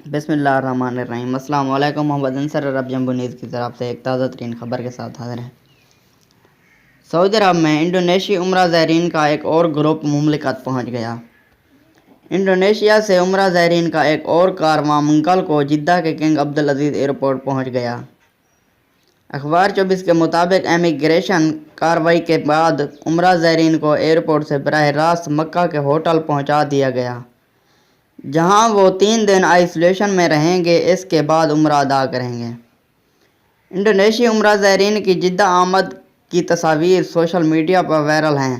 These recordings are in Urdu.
بسم اللہ الرحمن الرحیم۔ السلام علیکم۔ محمد انصر عرب جمبو نیوز کی طرف سے ایک تازہ ترین خبر کے ساتھ حاضر ہیں۔ سعودی عرب میں انڈونیشی عمرہ زائرین کا ایک اور گروپ مملکت پہنچ گیا۔ انڈونیشیا سے عمرہ زائرین کا ایک اور کارواں منگل کو جدہ کے کنگ عبدالعزیز ایئرپورٹ پہنچ گیا۔ اخبار 24 کے مطابق امیگریشن کارروائی کے بعد عمرہ زائرین کو ایئرپورٹ سے براہ راست مکہ کے ہوٹل پہنچا دیا گیا، جہاں وہ 3 دن آئسولیشن میں رہیں گے۔ اس کے بعد عمرہ ادا کریں گے۔ انڈونیشی عمرہ زائرین کی جدہ آمد کی تصاویر سوشل میڈیا پر وائرل ہیں،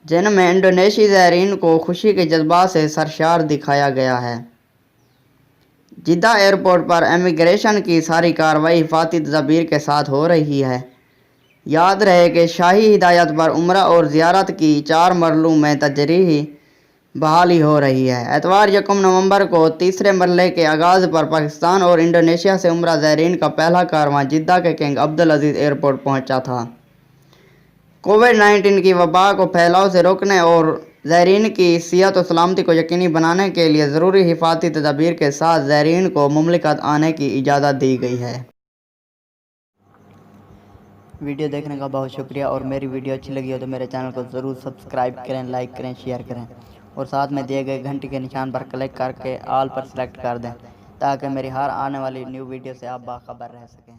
جن میں انڈونیشی زائرین کو خوشی کے جذبات سے سرشار دکھایا گیا ہے۔ جدہ ایئرپورٹ پر امیگریشن کی ساری کارروائی حفاظتی تدابیر کے ساتھ ہو رہی ہے۔ یاد رہے کہ شاہی ہدایت پر عمرہ اور زیارت کی 4 مرحلوں میں تدریجی بحالی ہو رہی ہے۔ اتوار 1 نومبر کو تیسرے مرحلے کے آغاز پر پاکستان اور انڈونیشیا سے عمرہ زائرین کا پہلا کارواں جدہ کے کنگ عبدالعزیز ایئرپورٹ پہنچا تھا۔ کووڈ-19 کی وبا کو پھیلاؤ سے روکنے اور زائرین کی صحت و سلامتی کو یقینی بنانے کے لیے ضروری حفاظتی تدابیر کے ساتھ زائرین کو مملکت آنے کی اجازت دی گئی ہے۔ ویڈیو دیکھنے کا بہت شکریہ، اور میری ویڈیو اچھی لگی ہو تو میرے چینل کو ضرور سبسکرائب کریں، لائک کریں، شیئر کریں، اور ساتھ میں دیے گئے گھنٹی کے نشان پر کلک کر کے آل پر سلیکٹ کر دیں، تاکہ میری ہر آنے والی نیو ویڈیو سے آپ باخبر رہ سکیں۔